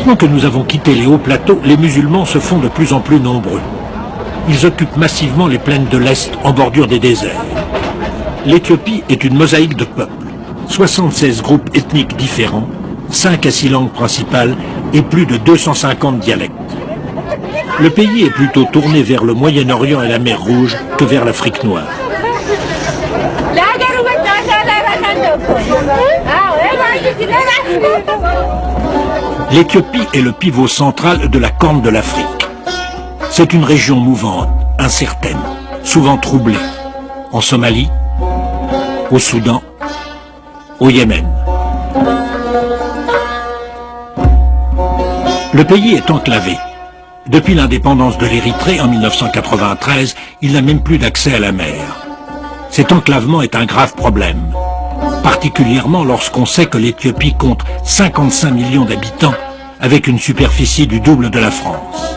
Maintenant que nous avons quitté les hauts plateaux, les musulmans se font de plus en plus nombreux. Ils occupent massivement les plaines de l'Est en bordure des déserts. L'Éthiopie est une mosaïque de peuples. 76 groupes ethniques différents, 5 à 6 langues principales et plus de 250 dialectes. Le pays est plutôt tourné vers le Moyen-Orient et la mer Rouge que vers l'Afrique noire. L'Éthiopie est le pivot central de la Corne de l'Afrique. C'est une région mouvante, incertaine, souvent troublée. En Somalie, au Soudan, au Yémen. Le pays est enclavé. Depuis l'indépendance de l'Érythrée en 1993, il n'a même plus d'accès à la mer. Cet enclavement est un grave problème, particulièrement lorsqu'on sait que l'Éthiopie compte 55 millions d'habitants avec une superficie du double de la France.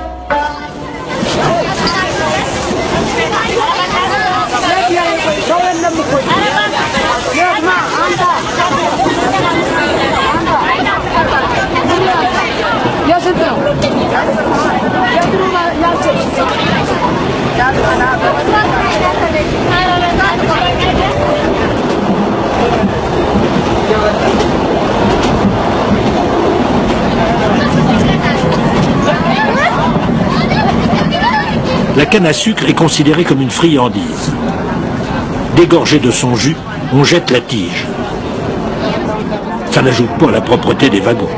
La canne à sucre est considérée comme une friandise. Dégorgée de son jus, on jette la tige. Ça n'ajoute pas à la propreté des wagons.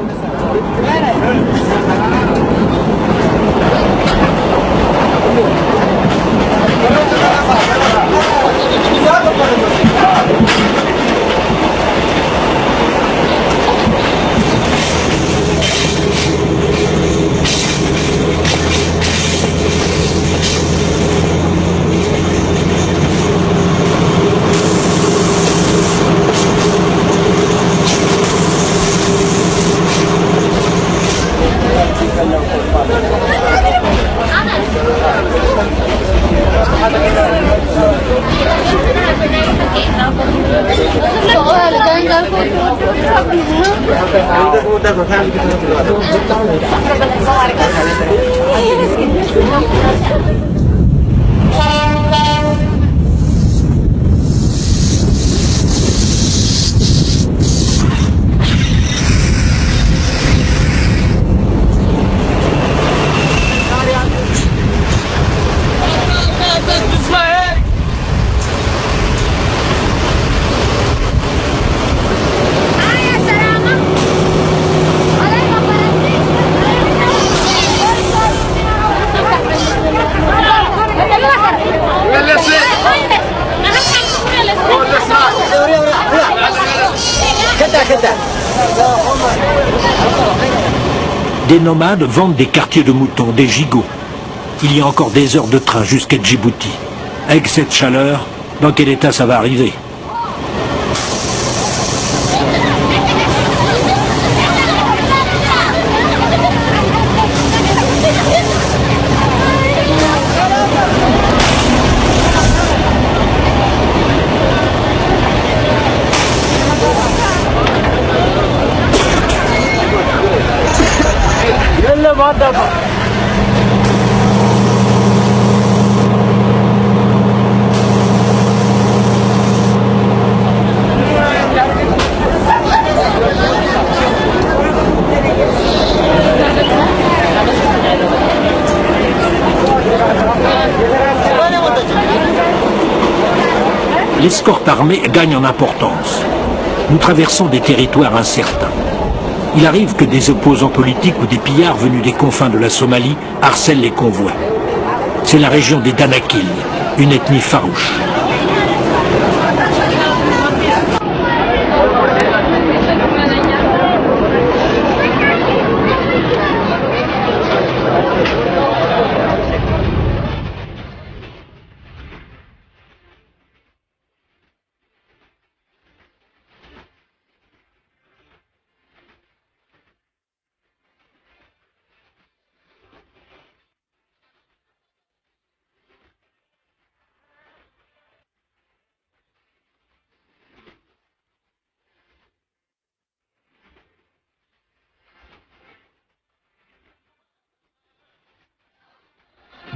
Des nomades vendent des quartiers de moutons, des gigots. Il y a encore des heures de train jusqu'à Djibouti. Avec cette chaleur, dans quel état ça va arriver ? L'escorte armée gagne en importance. Nous traversons des territoires incertains. Il arrive que des opposants politiques ou des pillards venus des confins de la Somalie harcèlent les convois. C'est la région des Danakil, une ethnie farouche.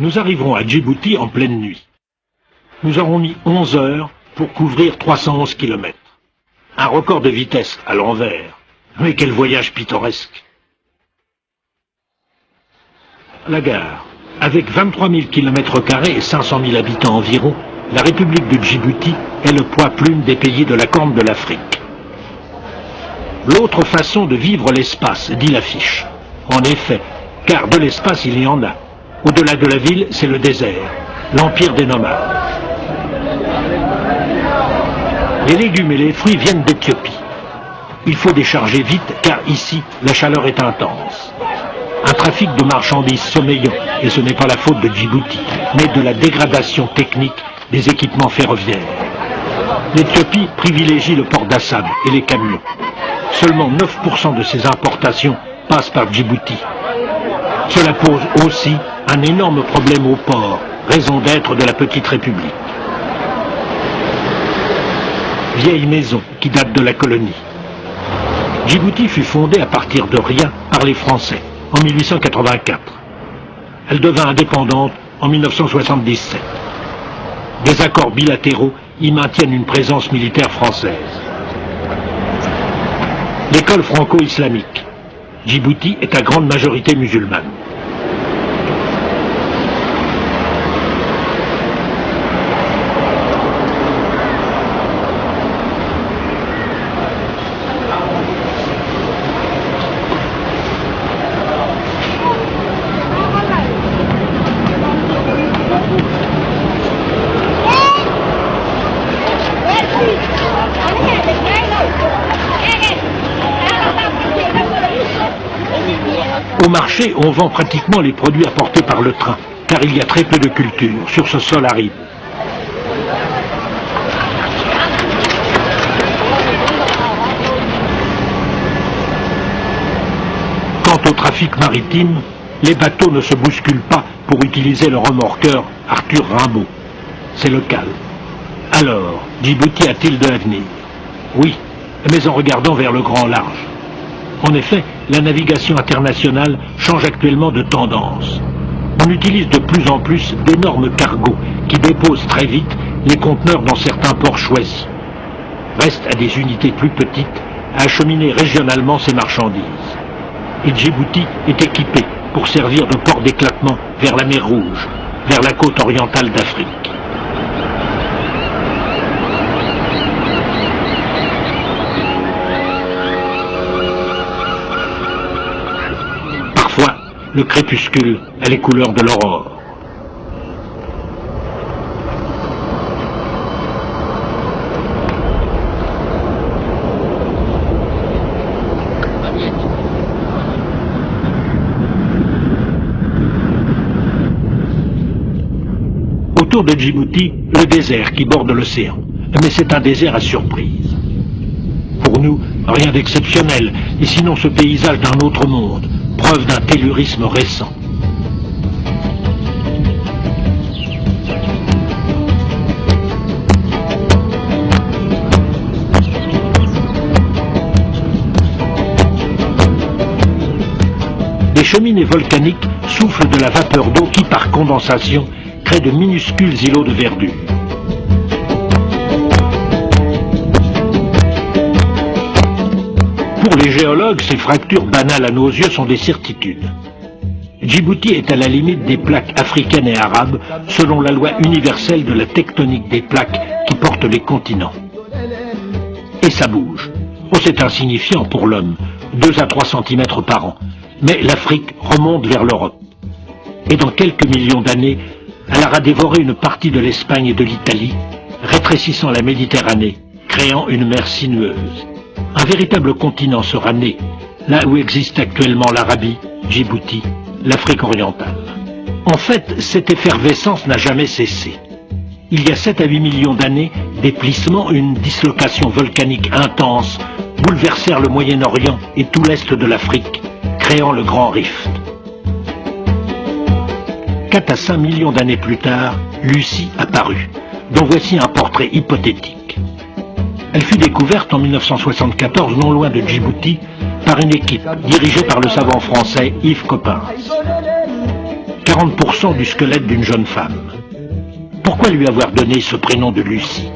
Nous arriverons à Djibouti en pleine nuit. Nous aurons mis 11 heures pour couvrir 311 km. Un record de vitesse à l'envers. Mais quel voyage pittoresque! La gare. Avec 23 000 km² et 500 000 habitants environ, la République de Djibouti est le poids plume des pays de la Corne de l'Afrique. L'autre façon de vivre l'espace, dit l'affiche. En effet, car de l'espace il y en a. Au-delà de la ville, c'est le désert, l'empire des nomades. Les légumes et les fruits viennent d'Éthiopie. Il faut décharger vite, car ici, la chaleur est intense. Un trafic de marchandises sommeillant, et ce n'est pas la faute de Djibouti, mais de la dégradation technique des équipements ferroviaires. L'Éthiopie privilégie le port d'Assab et les camions. Seulement 9% de ses importations passent par Djibouti. Cela pose aussi un énorme problème au port, raison d'être de la petite République. Vieille maison qui date de la colonie. Djibouti fut fondée à partir de rien par les Français en 1884. Elle devint indépendante en 1977. Des accords bilatéraux y maintiennent une présence militaire française. L'école franco-islamique. Djibouti est à grande majorité musulmane. Au marché, on vend pratiquement les produits apportés par le train, car il y a très peu de culture sur ce sol aride. Quant au trafic maritime, les bateaux ne se bousculent pas pour utiliser le remorqueur Arthur Rimbaud. C'est le calme. Alors, Djibouti a-t-il de l'avenir? Oui, mais en regardant vers le grand large. En effet, la navigation internationale change actuellement de tendance. On utilise de plus en plus d'énormes cargos qui déposent très vite les conteneurs dans certains ports choisis. Reste à des unités plus petites à acheminer régionalement ces marchandises. Et Djibouti est équipé pour servir de port d'éclatement vers la mer Rouge, vers la côte orientale d'Afrique. Le crépuscule a les couleurs de l'aurore. Autour de Djibouti, le désert qui borde l'océan. Mais c'est un désert à surprise. Pour nous, rien d'exceptionnel, et sinon ce paysage d'un autre monde. Preuve d'un tellurisme récent. Des cheminées volcaniques soufflent de la vapeur d'eau qui, par condensation, crée de minuscules îlots de verdure. Pour les géologues, ces fractures banales à nos yeux sont des certitudes. Djibouti est à la limite des plaques africaines et arabes, selon la loi universelle de la tectonique des plaques qui portent les continents. Et ça bouge. Oh, c'est insignifiant pour l'homme, 2 à 3 cm par an. Mais l'Afrique remonte vers l'Europe. Et dans quelques millions d'années, elle aura dévoré une partie de l'Espagne et de l'Italie, rétrécissant la Méditerranée, créant une mer sinueuse. Un véritable continent sera né, là où existe actuellement l'Arabie, Djibouti, l'Afrique orientale. En fait, cette effervescence n'a jamais cessé. Il y a 7 à 8 millions d'années, des plissements, une dislocation volcanique intense, bouleversèrent le Moyen-Orient et tout l'Est de l'Afrique, créant le Grand Rift. 4 à 5 millions d'années plus tard, Lucie apparut, dont voici un portrait hypothétique. Elle fut découverte en 1974, non loin de Djibouti, par une équipe dirigée par le savant français Yves Coppens. 40% du squelette d'une jeune femme. Pourquoi lui avoir donné ce prénom de Lucie?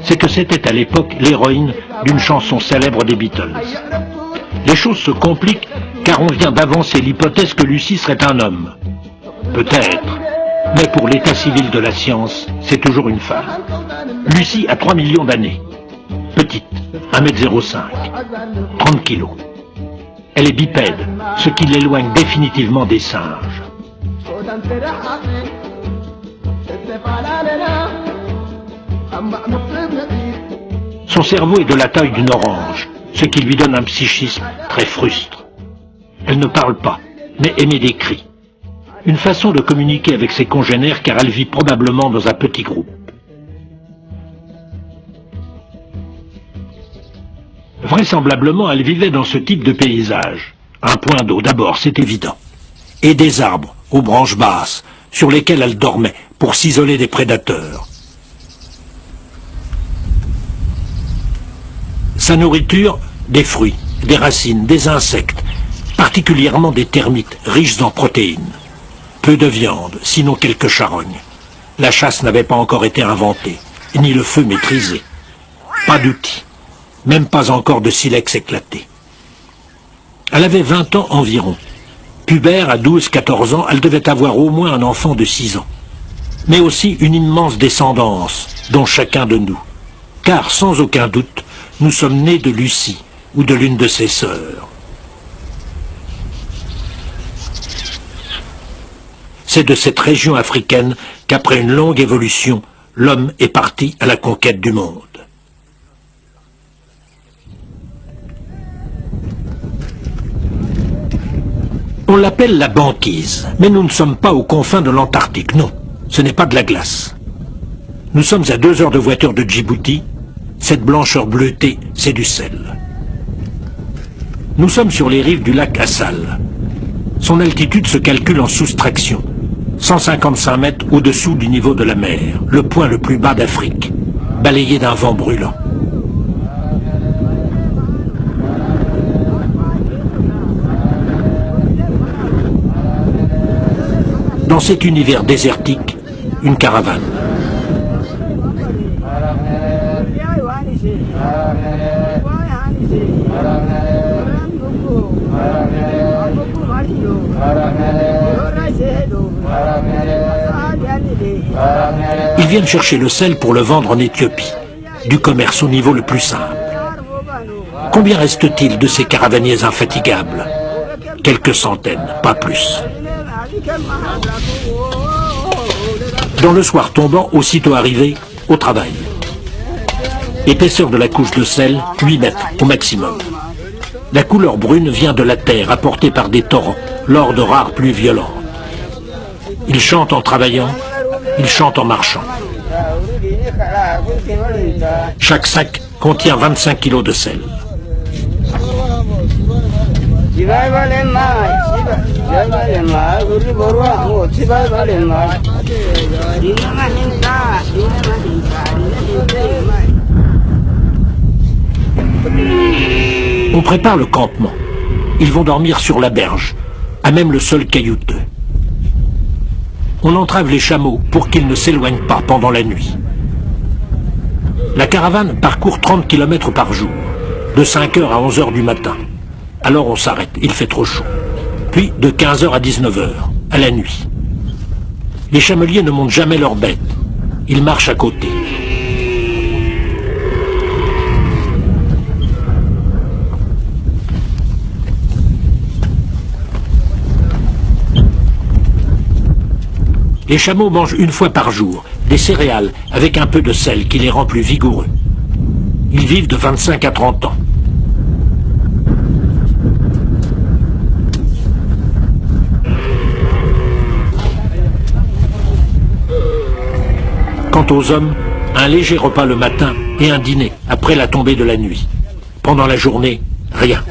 C'est que c'était à l'époque l'héroïne d'une chanson célèbre des Beatles. Les choses se compliquent car on vient d'avancer l'hypothèse que Lucie serait un homme. Peut-être, mais pour l'état civil de la science, c'est toujours une femme. Lucie a 3 millions d'années. Petite, 1,05 m, 30 kg. Elle est bipède, ce qui l'éloigne définitivement des singes. Son cerveau est de la taille d'une orange, ce qui lui donne un psychisme très frustre. Elle ne parle pas, mais émet des cris. Une façon de communiquer avec ses congénères car elle vit probablement dans un petit groupe. Vraisemblablement, elle vivait dans ce type de paysage. Un point d'eau d'abord, c'est évident. Et des arbres, aux branches basses, sur lesquels elle dormait pour s'isoler des prédateurs. Sa nourriture, des fruits, des racines, des insectes, particulièrement des termites riches en protéines. Peu de viande, sinon quelques charognes. La chasse n'avait pas encore été inventée, ni le feu maîtrisé. Pas d'outils, même pas encore de silex éclaté. Elle avait 20 ans environ. Pubère à 12-14 ans, elle devait avoir au moins un enfant de 6 ans. Mais aussi une immense descendance, dont chacun de nous. Car, sans aucun doute, nous sommes nés de Lucie, ou de l'une de ses sœurs. C'est de cette région africaine qu'après une longue évolution, l'homme est parti à la conquête du monde. On l'appelle la banquise, mais nous ne sommes pas aux confins de l'Antarctique, non, ce n'est pas de la glace. Nous sommes à 2 heures de voiture de Djibouti, cette blancheur bleutée, c'est du sel. Nous sommes sur les rives du lac Assal. Son altitude se calcule en soustraction, 155 mètres au-dessous du niveau de la mer, le point le plus bas d'Afrique, balayé d'un vent brûlant. Dans cet univers désertique, une caravane. Ils viennent chercher le sel pour le vendre en Éthiopie, du commerce au niveau le plus simple. Combien reste-t-il de ces caravaniers infatigables? Quelques centaines, pas plus. Dans le soir tombant, aussitôt arrivé, au travail. Épaisseur de la couche de sel, 8 mètres au maximum. La couleur brune vient de la terre apportée par des torrents lors de rares pluies violentes. Ils chantent en travaillant, ils chantent en marchant. Chaque sac contient 25 kilos de sel. On prépare le campement. Ils vont dormir sur la berge, à même le sol caillouteux. On entrave les chameaux pour qu'ils ne s'éloignent pas pendant la nuit. La caravane parcourt 30 km par jour, de 5 h à 11 h du matin. Alors on s'arrête, il fait trop chaud. Puis de 15 h à 19 h, à la nuit. Les chameliers ne montent jamais leurs bêtes. Ils marchent à côté. Les chameaux mangent une fois par jour des céréales avec un peu de sel qui les rend plus vigoureux. Ils vivent de 25 à 30 ans. Quant aux hommes, un léger repas le matin et un dîner après la tombée de la nuit. Pendant la journée, rien.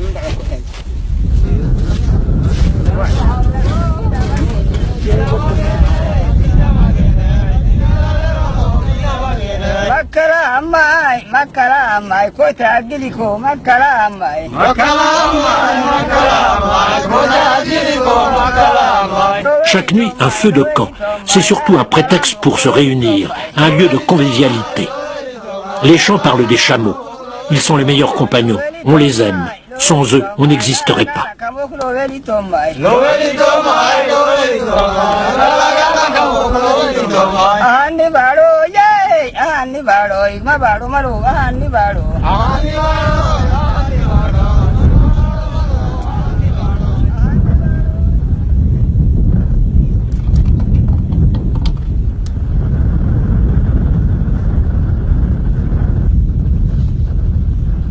Chaque nuit, un feu de camp. C'est surtout un prétexte pour se réunir, un lieu de convivialité. Les chants parlent des chameaux. Ils sont les meilleurs compagnons. On les aime. Sans eux, on n'existerait pas.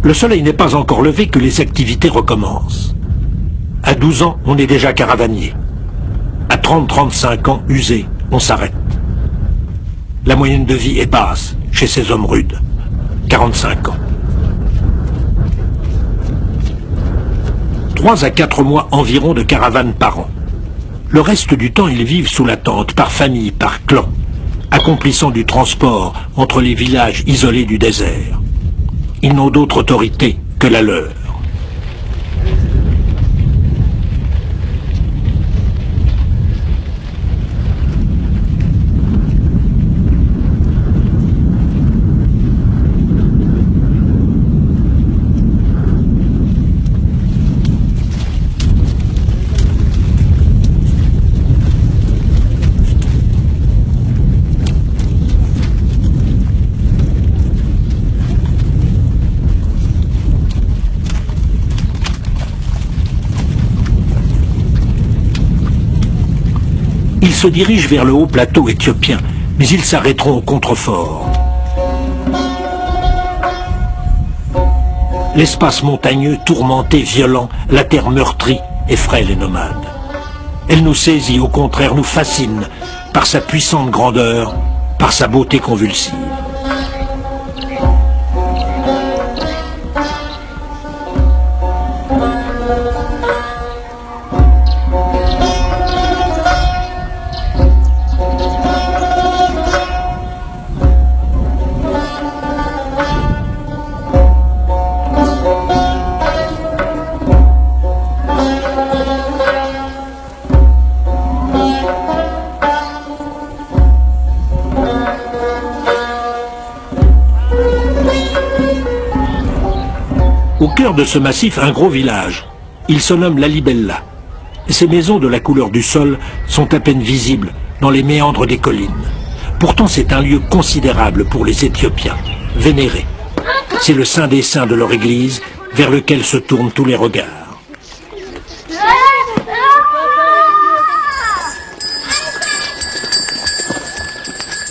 Le soleil n'est pas encore levé que les activités recommencent. À 12 ans, on est déjà caravanier. À 30-35 ans, usé, on s'arrête. La moyenne de vie est basse chez ces hommes rudes. 45 ans. 3 à 4 mois environ de caravane par an. Le reste du temps, ils vivent sous la tente, par famille, par clan, accomplissant du transport entre les villages isolés du désert. Ils n'ont d'autre autorité que la leur. Ils se dirigent vers le haut plateau éthiopien, mais ils s'arrêteront au contrefort. L'espace montagneux, tourmenté, violent, la terre meurtrie, effraie les nomades. Elle nous saisit, au contraire, nous fascine, par sa puissante grandeur, par sa beauté convulsive. Au cœur de ce massif, un gros village. Il se nomme Lalibela. Ces maisons de la couleur du sol sont à peine visibles dans les méandres des collines. Pourtant, c'est un lieu considérable pour les Éthiopiens, vénéré. C'est le saint des saints de leur église, vers lequel se tournent tous les regards.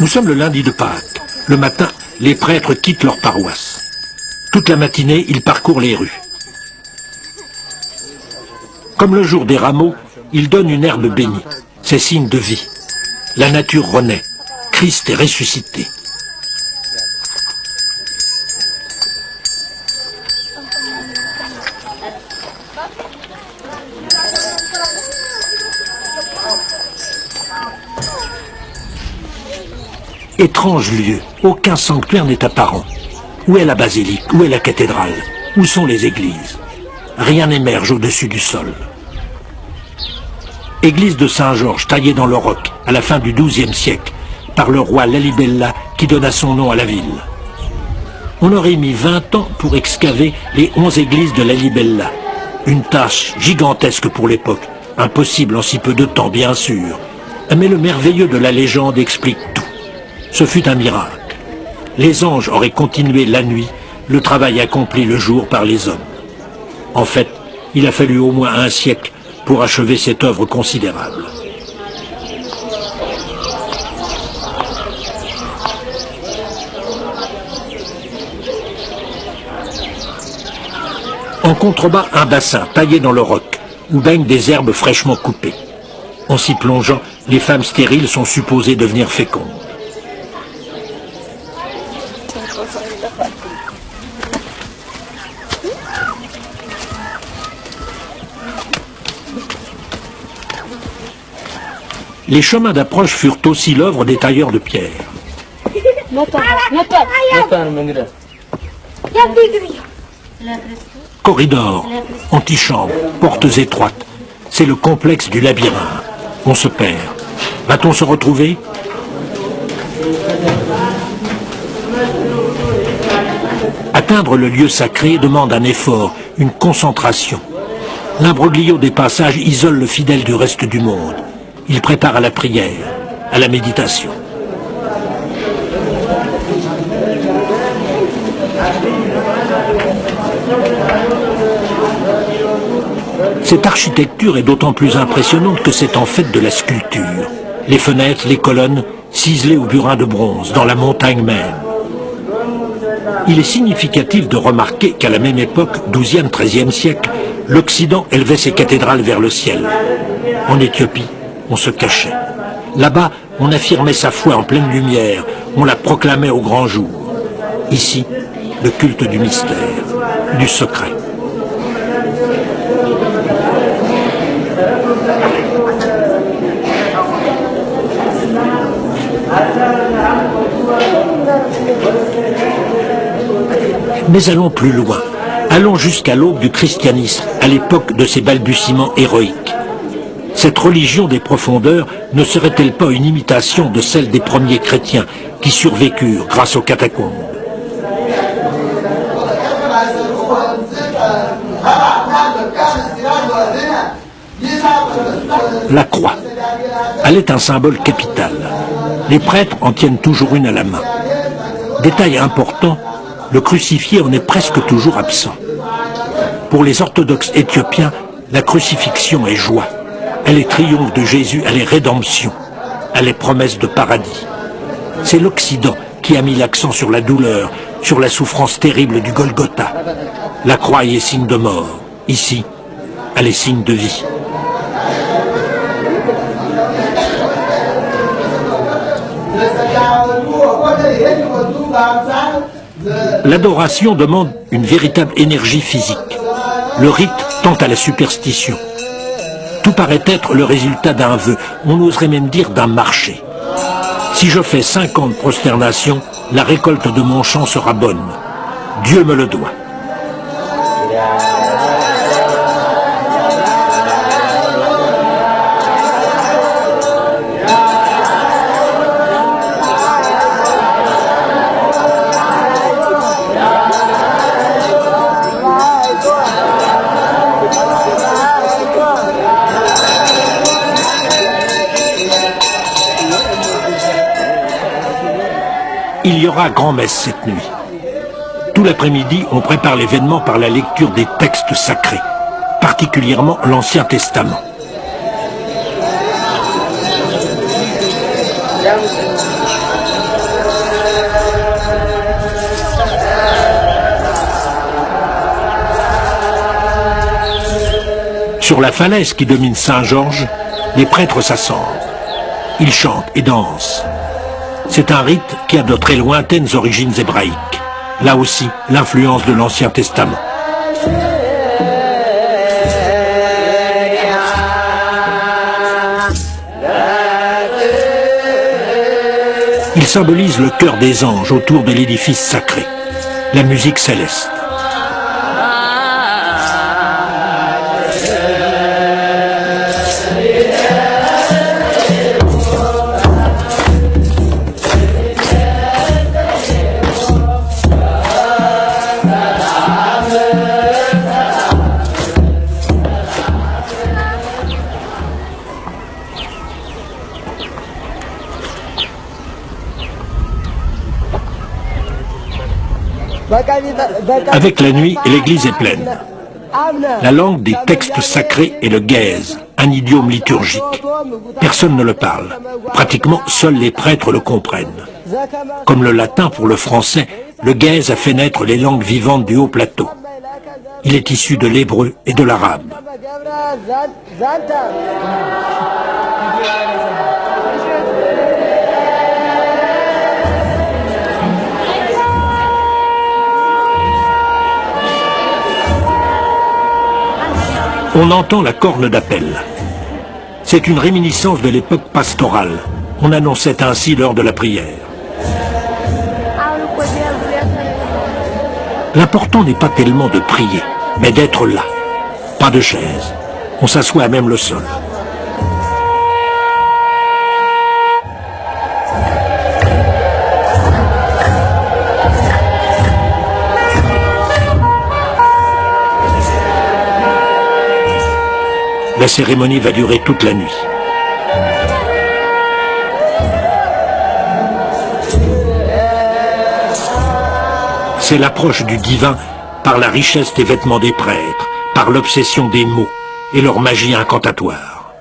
Nous sommes le lundi de Pâques. Le matin, les prêtres quittent leur paroisse. Toute la matinée, ils parcourent les rues. Comme le jour des rameaux, ils donnent une herbe bénie. C'est signe de vie. La nature renaît. Christ est ressuscité. Étrange lieu. Aucun sanctuaire n'est apparent. Où est la basilique? Où est la cathédrale? Où sont les églises? Rien n'émerge au-dessus du sol. Église de Saint-Georges taillée dans le roc à la fin du XIIe siècle par le roi Lalibela qui donna son nom à la ville. On aurait mis 20 ans pour excaver les 11 églises de Lalibela. Une tâche gigantesque pour l'époque, impossible en si peu de temps bien sûr. Mais le merveilleux de la légende explique tout. Ce fut un miracle. Les anges auraient continué la nuit le travail accompli le jour par les hommes. En fait, il a fallu au moins un siècle pour achever cette œuvre considérable. En contrebas, un bassin taillé dans le roc, où baignent des herbes fraîchement coupées. En s'y plongeant, les femmes stériles sont supposées devenir fécondes. Les chemins d'approche furent aussi l'œuvre des tailleurs de pierre. Corridors, antichambres, portes étroites. C'est le complexe du labyrinthe. On se perd. Va-t-on se retrouver? Atteindre le lieu sacré demande un effort, une concentration. L'imbroglio des passages isole le fidèle du reste du monde. Il prépare à la prière, à la méditation. Cette architecture est d'autant plus impressionnante que c'est en fait de la sculpture. Les fenêtres, les colonnes, ciselées au burin de bronze, dans la montagne même. Il est significatif de remarquer qu'à la même époque, 12e, 13e siècle, l'Occident élevait ses cathédrales vers le ciel. En Éthiopie, on se cachait. Là-bas, on affirmait sa foi en pleine lumière, on la proclamait au grand jour. Ici, le culte du mystère, du secret. Mais allons plus loin. Allons jusqu'à l'aube du christianisme, à l'époque de ses balbutiements héroïques. Cette religion des profondeurs ne serait-elle pas une imitation de celle des premiers chrétiens qui survécurent grâce aux catacombes? La croix. Elle est un symbole capital. Les prêtres en tiennent toujours une à la main. Détail important, le crucifié en est presque toujours absent. Pour les orthodoxes éthiopiens, la crucifixion est joie. Elle est triomphe de Jésus, elle est rédemption. Elle est promesse de paradis. C'est l'Occident qui a mis l'accent sur la douleur, sur la souffrance terrible du Golgotha. La croix y est signe de mort. Ici, elle est signe de vie. L'adoration demande une véritable énergie physique. Le rite tend à la superstition. Tout paraît être le résultat d'un vœu, on oserait même dire d'un marché. Si je fais 50 prosternations, la récolte de mon champ sera bonne. Dieu me le doit. Il y aura grand-messe cette nuit. Tout l'après-midi, on prépare l'événement par la lecture des textes sacrés, particulièrement l'Ancien Testament. Sur la falaise qui domine Saint-Georges, les prêtres s'assemblent. Ils chantent et dansent. C'est un rite qui a de très lointaines origines hébraïques. Là aussi, l'influence de l'Ancien Testament. Il symbolise le chœur des anges autour de l'édifice sacré, la musique céleste. Avec la nuit, l'église est pleine. La langue des textes sacrés est le guèze, un idiome liturgique. Personne ne le parle. Pratiquement, seuls les prêtres le comprennent. Comme le latin pour le français, le guèze a fait naître les langues vivantes du haut plateau. Il est issu de l'hébreu et de l'arabe. On entend la corne d'appel. C'est une réminiscence de l'époque pastorale. On annonçait ainsi l'heure de la prière. L'important n'est pas tellement de prier, mais d'être là. Pas de chaise. On s'assoit à même le sol. La cérémonie va durer toute la nuit. C'est l'approche du divin par la richesse des vêtements des prêtres, par l'obsession des mots et leur magie incantatoire.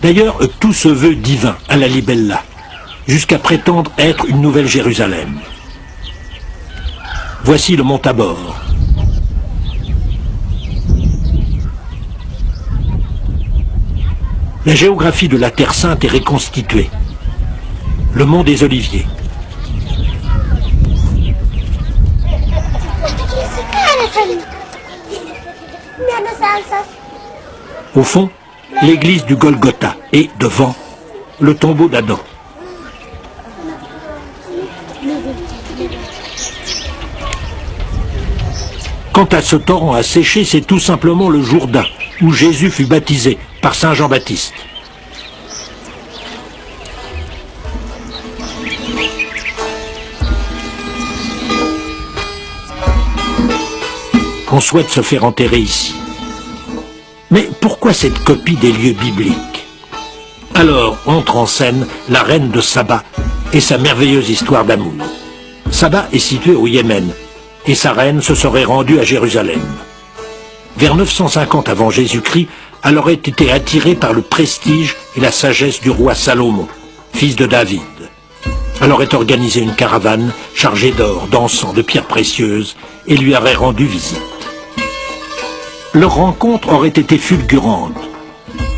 D'ailleurs, tout se veut divin à la libella, jusqu'à prétendre être une nouvelle Jérusalem. Voici le mont Tabor. La géographie de la Terre Sainte est reconstituée. Le mont des Oliviers. Au fond, l'église du Golgotha et, devant, le tombeau d'Adam. Quant à ce torrent asséché, c'est tout simplement le Jourdain, où Jésus fut baptisé par Saint Jean-Baptiste. On souhaite se faire enterrer ici. Mais pourquoi cette copie des lieux bibliques? Alors entre en scène la reine de Saba et sa merveilleuse histoire d'amour. Saba est située au Yémen, et sa reine se serait rendue à Jérusalem. Vers 950 avant Jésus-Christ, elle aurait été attirée par le prestige et la sagesse du roi Salomon, fils de David. Elle aurait organisé une caravane chargée d'or, d'encens, de pierres précieuses, et lui aurait rendu visite. Leur rencontre aurait été fulgurante,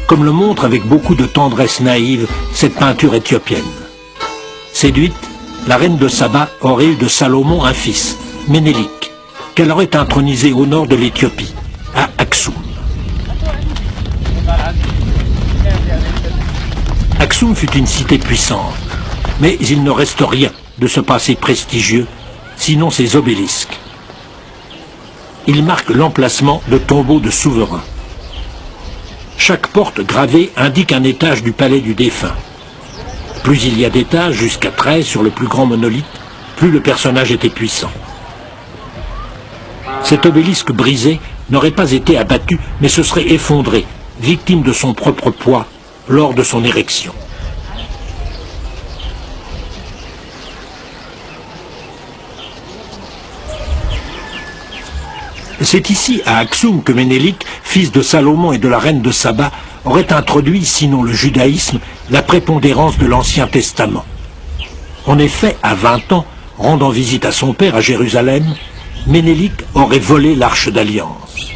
comme le montre avec beaucoup de tendresse naïve cette peinture éthiopienne. Séduite, la reine de Saba aurait eu de Salomon un fils, Ménélik, qu'elle aurait intronisé au nord de l'Éthiopie, à Aksum. Aksum fut une cité puissante, mais il ne reste rien de ce passé prestigieux, sinon ses obélisques. Il marque l'emplacement de tombeaux de souverains. Chaque porte gravée indique un étage du palais du défunt. Plus il y a d'étages, jusqu'à 13 sur le plus grand monolithe, plus le personnage était puissant. Cet obélisque brisé n'aurait pas été abattu, mais se serait effondré, victime de son propre poids, lors de son érection. C'est ici, à Aksum, que Ménélik, fils de Salomon et de la reine de Saba, aurait introduit, sinon le judaïsme, la prépondérance de l'Ancien Testament. En effet, à 20 ans, rendant visite à son père à Jérusalem, Ménélik aurait volé l'Arche d'Alliance.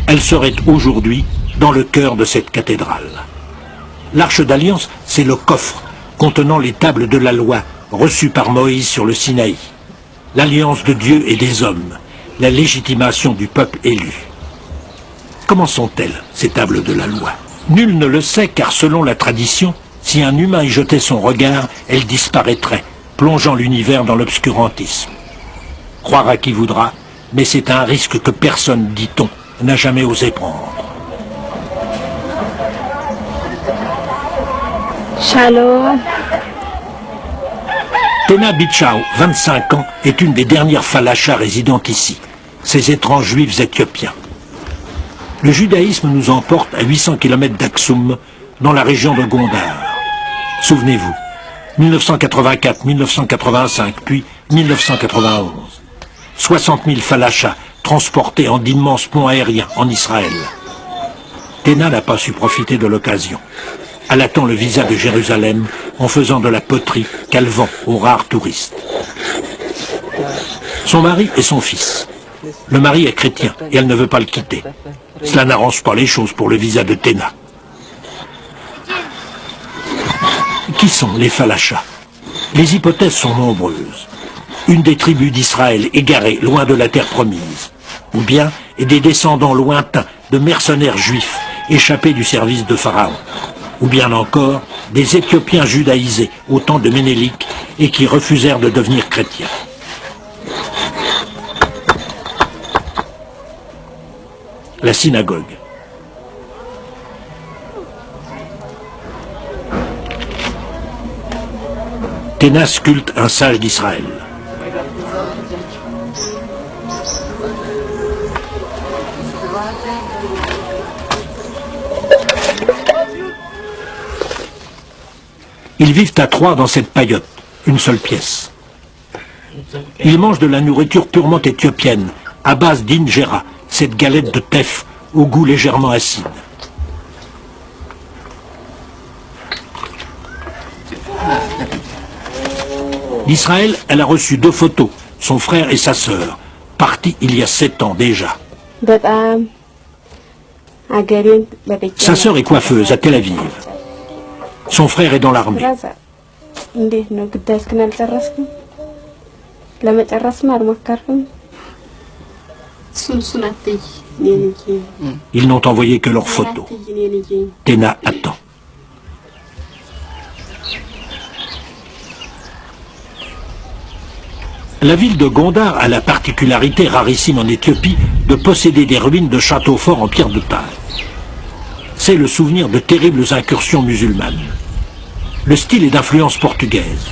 Elle serait aujourd'hui dans le cœur de cette cathédrale. L'Arche d'Alliance, c'est le coffre contenant les tables de la loi reçues par Moïse sur le Sinaï. L'alliance de Dieu et des hommes, la légitimation du peuple élu. Comment sont-elles, ces tables de la loi? Nul ne le sait, car selon la tradition, si un humain y jetait son regard, elle disparaîtrait, plongeant l'univers dans l'obscurantisme. Croire à qui voudra, mais c'est un risque que personne, dit-on, n'a jamais osé prendre. Shalom. Tena Bichao, 25 ans, est une des dernières falachas résidant ici, ces étranges juifs éthiopiens. Le judaïsme nous emporte à 800 km d'Aksum, dans la région de Gondar. Souvenez-vous, 1984, 1985, puis 1991. 60 000 falachas transportés en d'immenses ponts aériens en Israël. Tena n'a pas su profiter de l'occasion. Elle attend le visa de Jérusalem en faisant de la poterie qu'elle vend aux rares touristes. Son mari et son fils. Le mari est chrétien et elle ne veut pas le quitter. Cela n'arrange pas les choses pour le visa de Tena. Qui sont les falachas? Les hypothèses sont nombreuses. Une des tribus d'Israël égarées loin de la terre promise. ou bien des descendants lointains de mercenaires juifs échappés du service de Pharaon, ou bien encore des Éthiopiens judaïsés au temps de Ménélik et qui refusèrent de devenir chrétiens. La synagogue. Ténas culte un sage d'Israël. Ils vivent à trois dans cette paillote, une seule pièce. Ils mangent de la nourriture purement éthiopienne, à base d'injera, cette galette de teff au goût légèrement acide. D'Israël, elle a reçu 2 photos, son frère et sa sœur, partis il y a 7 ans déjà. Sa sœur est coiffeuse à Tel Aviv. Son frère est dans l'armée. Ils n'ont envoyé que leurs photos. Téna attend. La ville de Gondar a la particularité rarissime en Éthiopie de posséder des ruines de châteaux forts en pierre de taille. C'est le souvenir de terribles incursions musulmanes. Le style est d'influence portugaise.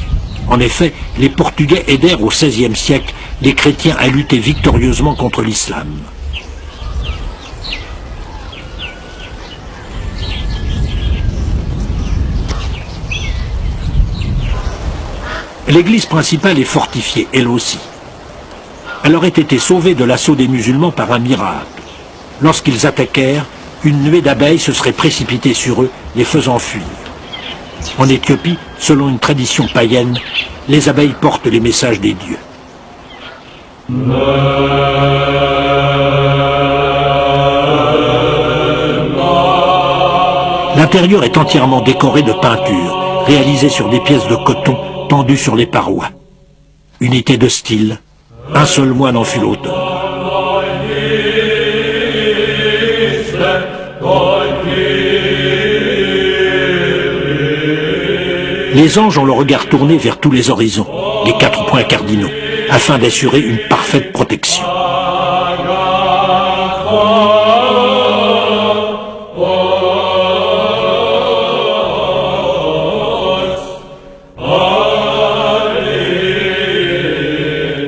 En effet, les Portugais aidèrent au XVIe siècle les chrétiens à lutter victorieusement contre l'islam. L'église principale est fortifiée, elle aussi. Elle aurait été sauvée de l'assaut des musulmans par un miracle. Lorsqu'ils attaquèrent, une nuée d'abeilles se serait précipitée sur eux, les faisant fuir. En Éthiopie, selon une tradition païenne, les abeilles portent les messages des dieux. L'intérieur est entièrement décoré de peintures, réalisées sur des pièces de coton tendues sur les parois. Unité de style, un seul moine en fut l'auteur. Les anges ont le regard tourné vers tous les horizons, les 4 points cardinaux, afin d'assurer une parfaite protection.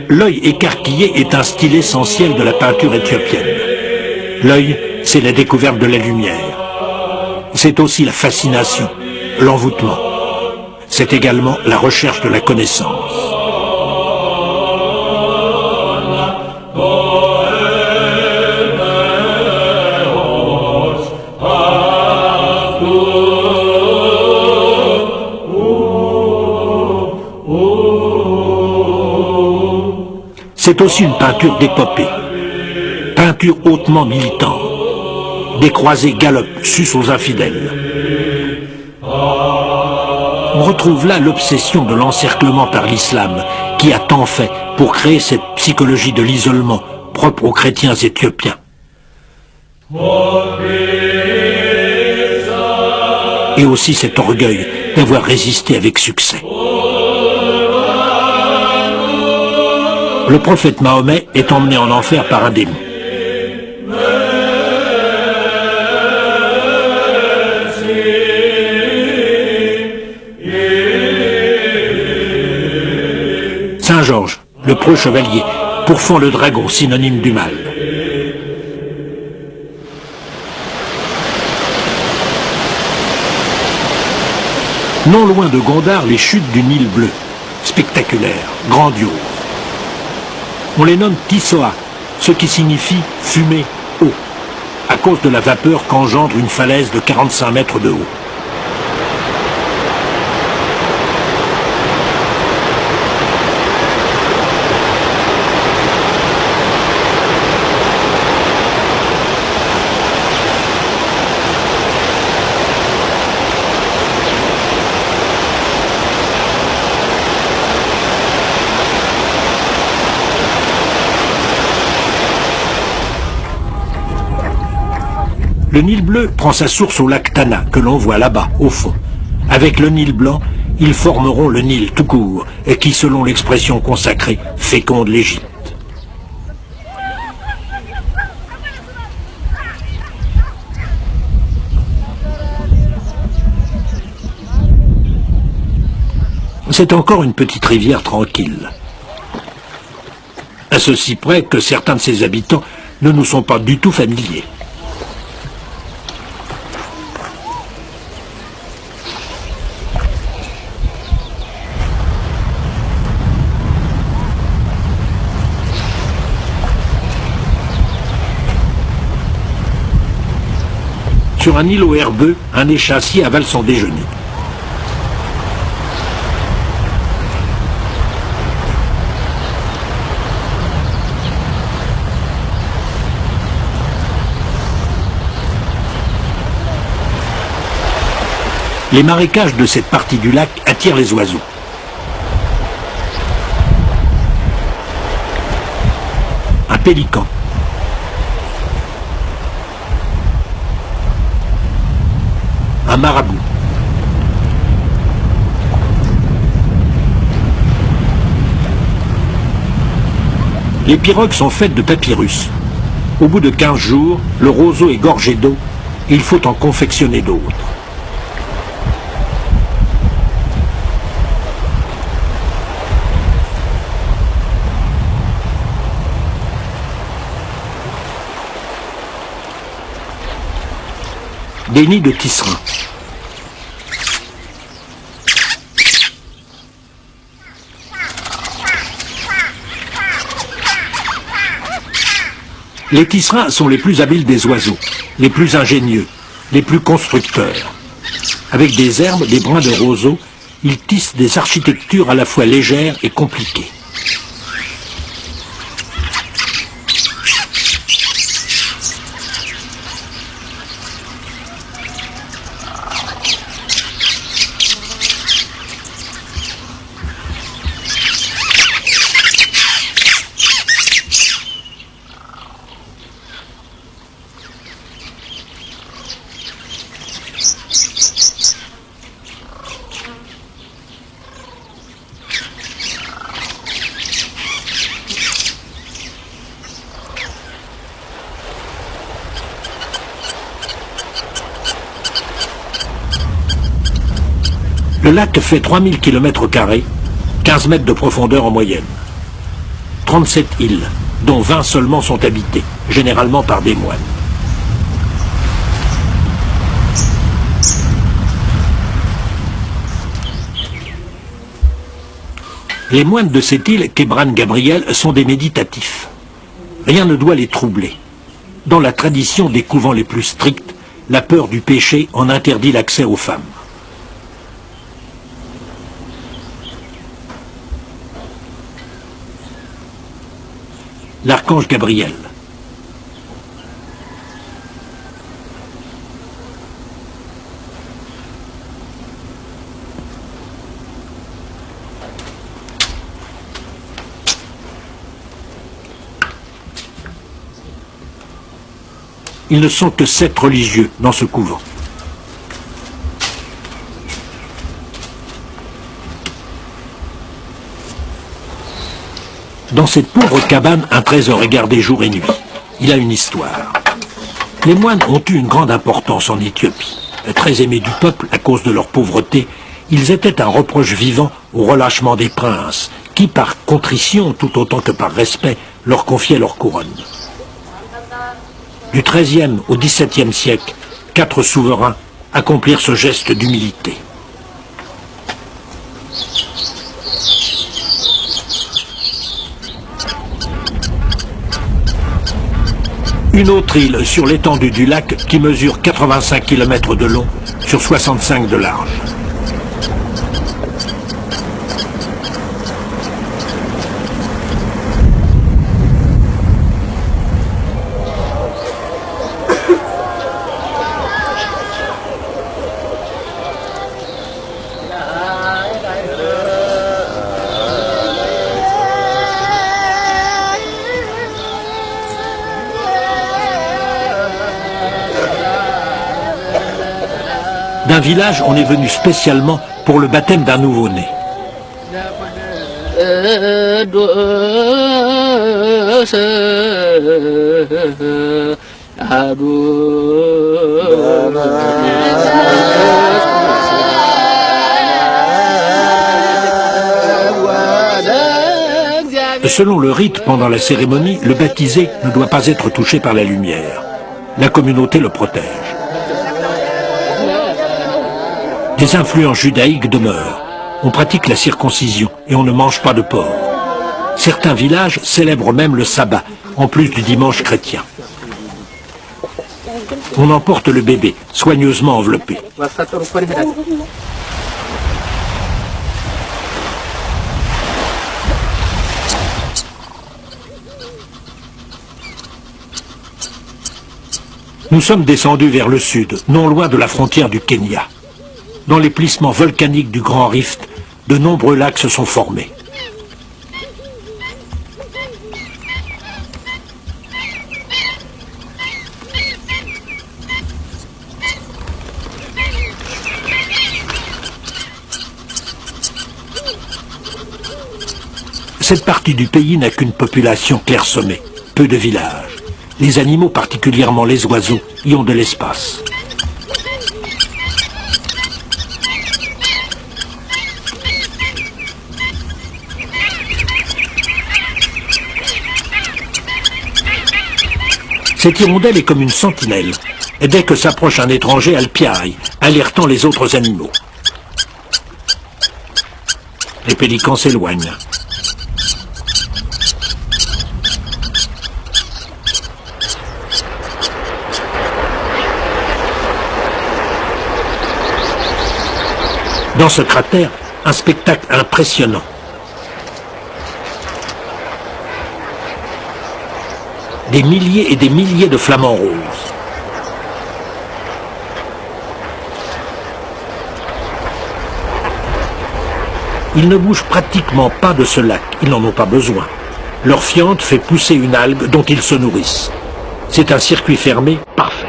L'œil écarquillé est un style essentiel de la peinture éthiopienne. L'œil, c'est la découverte de la lumière. C'est aussi la fascination, l'envoûtement. C'est également la recherche de la connaissance. C'est aussi une peinture d'épopée, peinture hautement militante. Des croisés galopent, sucent aux infidèles. On retrouve là l'obsession de l'encerclement par l'islam, qui a tant fait pour créer cette psychologie de l'isolement propre aux chrétiens éthiopiens. Et aussi cet orgueil d'avoir résisté avec succès. Le prophète Mahomet est emmené en enfer par un démon. Saint Georges, le preux chevalier, pourfend le dragon, synonyme du mal. Non loin de Gondar, les chutes du Nil bleu, spectaculaires, grandioses. On les nomme Tissoa, ce qui signifie fumée eau, à cause de la vapeur qu'engendre une falaise de 45 mètres de haut. Le Nil bleu prend sa source au lac Tana, que l'on voit là-bas, au fond. Avec le Nil blanc, ils formeront le Nil tout court, et qui, selon l'expression consacrée, féconde l'Égypte. C'est encore une petite rivière tranquille. À ceci près que certains de ses habitants ne nous sont pas du tout familiers. Sur un îlot herbeux, un échassier avale son déjeuner. Les marécages de cette partie du lac attirent les oiseaux. Un pélican. Un marabout. Les pirogues sont faites de papyrus. Au bout de 15 jours, le roseau est gorgé d'eau et il faut en confectionner d'autres. Des nids de tisserands. Les tisserands sont les plus habiles des oiseaux, les plus ingénieux, les plus constructeurs. Avec des herbes, des brins de roseau, ils tissent des architectures à la fois légères et compliquées. Le lac fait 3000 km², 15 mètres de profondeur en moyenne. 37 îles, dont 20 seulement sont habitées, généralement par des moines. Les moines de cette île, qu'Ebran Gabriel, sont des méditatifs. Rien ne doit les troubler. Dans la tradition des couvents les plus stricts, la peur du péché en interdit l'accès aux femmes. L'archange Gabriel. Ils ne sont que 7 religieux dans ce couvent. Dans cette pauvre cabane, un trésor est gardé jour et nuit. Il a une histoire. Les moines ont eu une grande importance en Éthiopie. Très aimés du peuple à cause de leur pauvreté, ils étaient un reproche vivant au relâchement des princes, qui par contrition, tout autant que par respect, leur confiaient leur couronne. Du XIIIe au XVIIe siècle, 4 souverains accomplirent ce geste d'humilité. Une autre île sur l'étendue du lac qui mesure 85 km de long sur 65 de large. D'un village, on est venu spécialement pour le baptême d'un nouveau-né. Selon le rite, pendant la cérémonie, le baptisé ne doit pas être touché par la lumière. La communauté le protège. Des influences judaïques demeurent. On pratique la circoncision et on ne mange pas de porc. Certains villages célèbrent même le sabbat, en plus du dimanche chrétien. On emporte le bébé, soigneusement enveloppé. Nous sommes descendus vers le sud, non loin de la frontière du Kenya. Dans les plissements volcaniques du Grand Rift, de nombreux lacs se sont formés. Cette partie du pays n'a qu'une population clairsemée, peu de villages. Les animaux, particulièrement les oiseaux, y ont de l'espace. Cette hirondelle est comme une sentinelle. Et dès que s'approche un étranger, elle piaille, alertant les autres animaux. Les pélicans s'éloignent. Dans ce cratère, un spectacle impressionnant. Des milliers et des milliers de flamants roses. Ils ne bougent pratiquement pas de ce lac, ils n'en ont pas besoin. Leur fiente fait pousser une algue dont ils se nourrissent. C'est un circuit fermé parfait.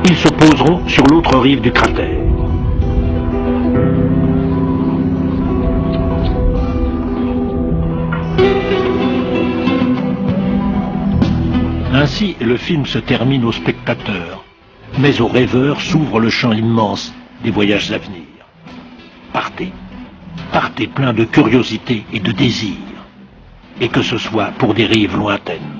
Ils se poseront sur l'autre rive du cratère. Ainsi, le film se termine aux spectateurs, mais aux rêveurs s'ouvre le champ immense des voyages à venir. Partez, partez plein de curiosité et de désir, et que ce soit pour des rives lointaines.